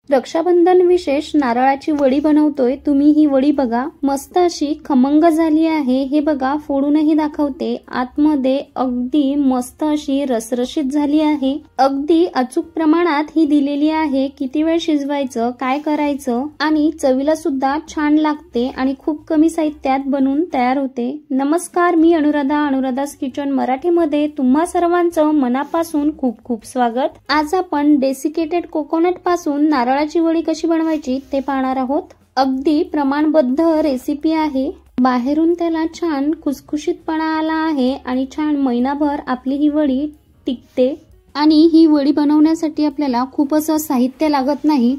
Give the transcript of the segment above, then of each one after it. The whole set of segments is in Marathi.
रक्षाबंधन विशेष नारळाची वडी बनवतोय। तुम्ही ही वडी बघा, मस्त अशी खमंग झाली आहे। हे बघा, फोडूनही दाखवते। आतमध्ये अगदी मस्त अशी रसरशीत झाली आहे। अगदी अचूक प्रमाणात ही दिलेली आहे। किती वेळ शिजवायचं, काय करायचं, आणि चवीला सुद्धा छान लागते आणि खूप कमी साहित्यात बनवून तयार होते। नमस्कार, मी अनुराधा, अनुराधा's किचन मराठीमध्ये तुम्हा सर्वांचं मनापासून खूप खूप स्वागत। आज आपण डेसिकेटेड कोकोनट पासून नारळाची वडी कशी बनवायची ते पाहणार आहोत। अगदी प्रमाणबद्ध रेसिपी आहे। बाहेरून त्याला छान खुसखुशीतपणा आला आहे आणि छान महिनाभर आपली ही वडी टिकते। आणि ही वडी बनवण्यासाठी आपल्याला खूप असं साहित्य लागत नाही।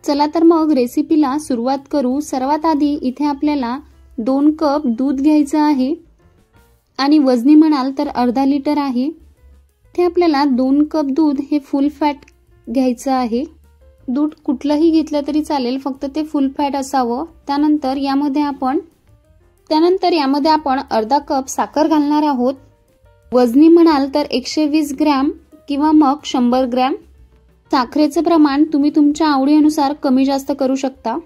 चला तर मग रेसिपीला सुरुवात करू। सर्वात आधी इथे आपल्याला 2 कप दूध घ्यायचं आहे आणि वजनी म्हणाल तर अर्धा लिटर आहे। इथे आपल्याला 2 कप दूध हे फुल फॅट घ्यायचं आहे। दूध कुठलंही घेतलं तरी चालेल, फक्त ते फुल फॅट असावं। त्यानंतर यामध्ये आपण अर्धा कप साखर घालणार आहोत। वजनी म्हणाल तर 120 ग्रॅम किंवा मग 100 ग्रॅम। साखरेचं प्रमाण तुम्ही तुमच्या आवडीनुसार कमी जास्त करू शकता।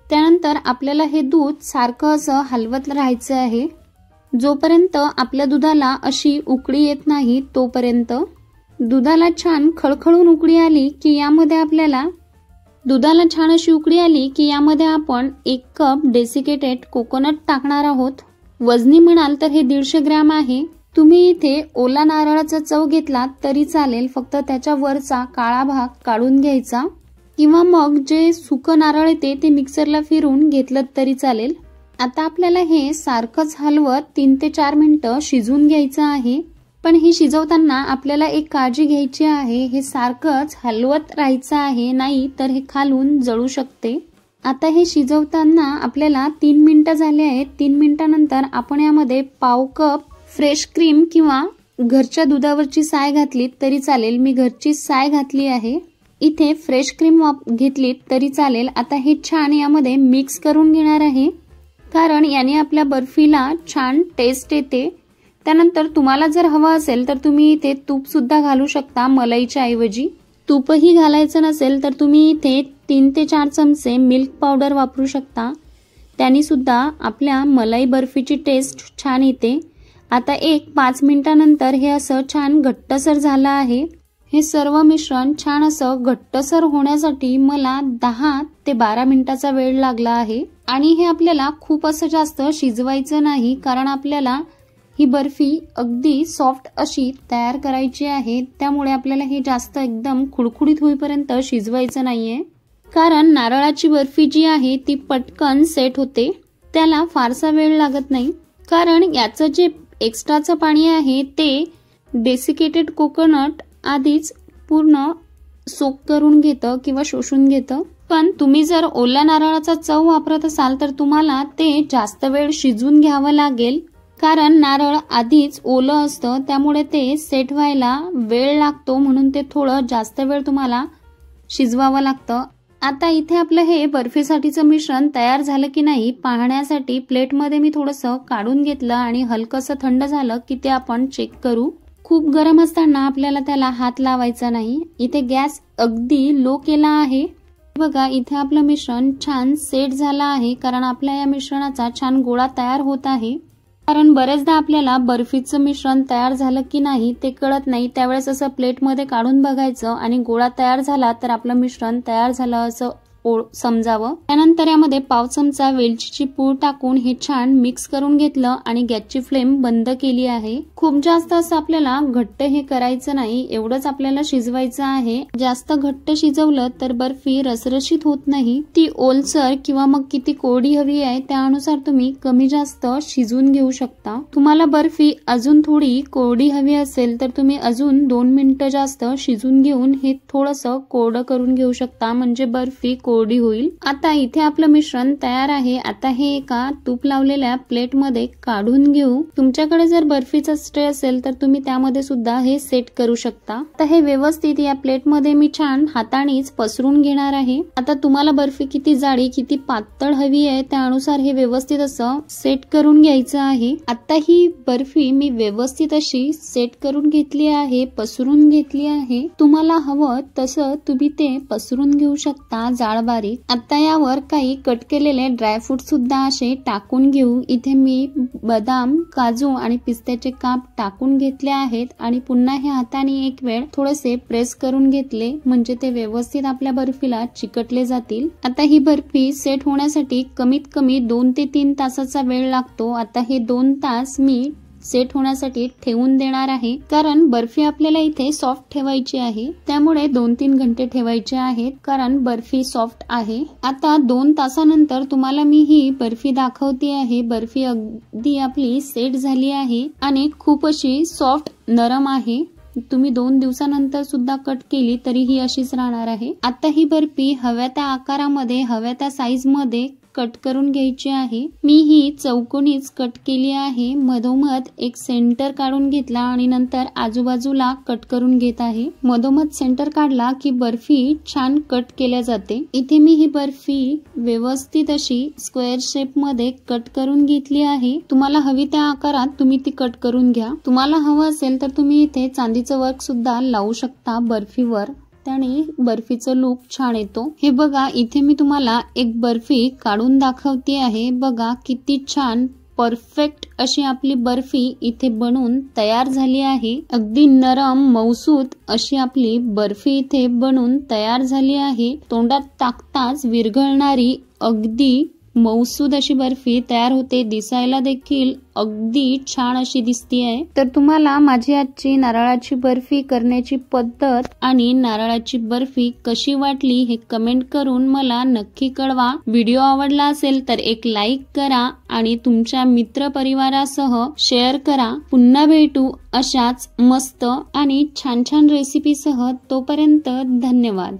त्यानंतर आपल्याला हे दूध सारखं असं हलवत राहायचं आहे जोपर्यंत आपल्या दुधाला अशी उकळी येत नाही तोपर्यंत। दुधाला छान खळखळून उकळी आली की यामध्ये आपण 1 कप डेसिकेटेड कोकोनट टाकणार आहोत। वजनी म्हणाल तर हे 150 ग्रॅम आहे। तुम्ही इथे ओला नारळाचा चव घेतला तरी चालेल, फक्त त्याच्या वरचा काळा भाग काढून घ्यायचा, किंवा मग जे सुकं नारळ येते ते मिक्सरला फिरून घेतलं तरी चालेल। आता आपल्याला हे सारखंच हलवत 3 ते 4 मिनिटं शिजवून घ्यायचं आहे। पण हे शिजवताना आपल्याला एक काळजी घ्यायची आहे, हे सारखंच हलवत राहायचं आहे, नाही तर हे खालून जळू शकते। आता हे शिजवताना आपल्याला 3 मिनिटं झाले आहेत। 3 मिनिटांनंतर आपण यामध्ये पाव कप फ्रेश क्रीम किंवा घरच्या दुधावरची साय घातली तरी चालेल। मी घरची साय घातली आहे। इथे फ्रेश क्रीम घेतली तरी चालेल। आता हे छान यामध्ये मिक्स करून घेणार आहे, कारण याने आपल्या बर्फीला छान टेस्ट येते। त्यानंतर तुम्हाला जर हवं असेल तर तुम्ही इथे तूप सुद्धा घालू शकता मलाईच्या ऐवजी। तूपही घालायचं नसेल तर तुम्ही इथे 3 ते 4 चमचे मिल्क पावडर वापरू शकता। त्याने सुद्धा आपल्या मलाई बर्फीची टेस्ट छान येते। आता 5 मिनिटांनंतर हे असं छान घट्टसर झालं आहे। हे सर्व मिश्रण छान असं घट्टसर होण्यासाठी मला 10 ते 12 मिनिटाचा वेळ लागला आहे। आणि हे आपल्याला खूप असं जास्त शिजवायचं नाही, कारण आपल्याला ही बर्फी अगदी सॉफ्ट अशी तयार करायची आहे। त्यामुळे आपल्याला हे जास्त एकदम खुडखुडीत होईपर्यंत शिजवायचं नाहीये, कारण नारळाची बर्फी जी आहे ती पटकन सेट होते, त्याला फारसा वेळ लागत नाही। कारण याचं जे एक्स्ट्राचं पाणी आहे ते डेसिकेटेड कोकोनट आधीच पूर्ण सोक करून घेतं किंवा शोषून घेतं। पण तुम्ही जर ओल्या नारळाचा चव वापरत असाल तर तुम्हाला ते जास्त वेळ शिजवून घ्यावं लागेल, कारण नारळ आधीच ओलं असतं, त्यामुळे ते सेट व्हायला वेळ लागतो, म्हणून ते थोडं जास्त वेळ तुम्हाला शिजवावं लागतं। आता इथे आपलं हे बर्फीसाठीचं मिश्रण तयार झालं की नाही पाहण्यासाठी प्लेटमध्ये मी थोडंसं काढून घेतलं आणि हलकंसं थंड झालं की ते आपण चेक करू। खूप गरम असताना आपल्याला त्याला हात लावायचा नाही। इथे गॅस अगदी लो केला आहे। बघा, इथे आपलं मिश्रण छान सेट झालं आहे, कारण आपल्या या मिश्रणाचा छान गोळा तयार होत आहे। कारण बरेचदा आपल्याला बर्फीचं मिश्रण तयार झालं की नाही ते कळत नाही, त्यावेळेस असं प्लेटमध्ये काढून बघायचं आणि गोळा तयार झाला तर आपलं मिश्रण तयार झालं असं समजावं। त्यानंतर यामध्ये पाव चमचा वेलचीची पूड टाकून हे छान मिक्स करून घेतलं आणि गॅसची फ्लेम बंद केली आहे। खूप जास्त असं आपल्याला घट्ट हे करायचं नाही, एवढंच आपल्याला शिजवायचं आहे। जास्त घट्ट शिजवलं तर बर्फी रसरशीत होत नाही, ती ओलसर किंवा मग किती कोरडी हवी आहे त्यानुसार तुम्ही कमी जास्त शिजवून घेऊ शकता। तुम्हाला बर्फी अजून थोडी कोरडी हवी असेल तर तुम्ही अजून 2 मिनिटं जास्त शिजवून घेऊन हे थोडंसं कोरडं करून घेऊ शकता, म्हणजे बर्फी कोरडी होईल। आता इथे आपलं मिश्रण तयार आहे। आता हे एका तूप लावलेल्या प्लेट मध्ये काढून घेऊ। तुमच्याकडे जर बर्फीचा ट्रे असेल तर तुम्ही त्यामध्ये सुद्धा हे सेट करू शकता। आता हे व्यवस्थित या प्लेट मध्ये मी छान हातानेच पसरून घेणार आहे। आता तुम्हाला बर्फी किती जाडी किती पातळ हवी आहे त्यानुसार हे व्यवस्थित असं सेट करून घ्यायचं आहे। आता ही बर्फी मी व्यवस्थित अशी सेट करून घेतली आहे, पसरून घेतली आहे। तुम्हाला हवं तसं तुम्ही ते पसरून घेऊ शकता जाड बारीक। आता यावर काही कट केलेले ड्रायफ्रूट सुद्धा असे टाकून घेऊ। इथे मी बदाम, काजू आणि पिस्त्याचे काप टाकून घेतले आहेत आणि पुन्हा हे हाताने एक वेळ थोडेसे प्रेस करून घेतले म्हणजे ते व्यवस्थित आपल्या बर्फीला चिकटले जातील। आता ही बर्फी सेट होण्यासाठी कमीत कमी 2 ते 3 तासाचा वेळ लागतो। आता हे 2 तास मी सेट होण्यासाठी ठेवून देणार आहे, कारण बर्फी आपल्याला इथे सॉफ्ट ठेवायची आहे, त्यामुळे 2-3 घंटे ठेवायचे आहेत, कारण बर्फी सॉफ्ट आहे। आता 2 तासानंतर तुम्हाला मी ही बर्फी दाखवते आहे। बर्फी अगदी आपली सेट झाली आहे आणि खूप अशी सॉफ्ट नरम आहे। तुम्ही 2 दिवसानंतर सुद्धा कट केली तरी ही अशीच राहणार आहे। आता ही बर्फी हव्या त्या आकारामध्ये हव्या त्या साईज मध्ये कट करून घ्यायची आहे। मी ही चौकोनीच कट केली आहे। मधोमध एक सेंटर काढून घेतला आणि नंतर आजूबाजूला कट करून घेत आहे। मधोमध सेंटर काढला की बर्फी छान कट केल्या जाते। इथे मी ही बर्फी व्यवस्थित अशी स्क्वेअर शेप मध्ये कट करून घेतली आहे। तुम्हाला हवी त्या आकारात तुम्ही ती कट करून घ्या। तुम्हाला हवं असेल तर तुम्ही इथे चांदीचं वर्क सुद्धा लावू शकता बर्फीवर, त्याने बर्फीचं लुक छान येतो। हे बघा इथे मी तुम्हाला एक बर्फी काढून दाखवते आहे। बघा किती छान परफेक्ट अशी आपली बर्फी इथे बनून तयार झाली आहे। अगदी नरम मऊसूत अशी आपली बर्फी इथे बनून तयार झाली आहे। तोंडात टाकताच विरघळणारी अगदी मऊसूद अशी बर्फी तयार होते। दिसायला देखील अगदी छान अशी दिसती आहे। तर तुम्हाला माझी आजची नारळाची बर्फी करण्याची पद्धत आणि नारळाची बर्फी कशी वाटली हे कमेंट करून मला नक्की कळवा। व्हिडिओ आवडला असेल तर एक लाईक करा आणि तुमच्या मित्र परिवारासह शेअर करा। पुन्हा भेटू अशाच मस्त आणि छान छान रेसिपीसह। तोपर्यंत धन्यवाद।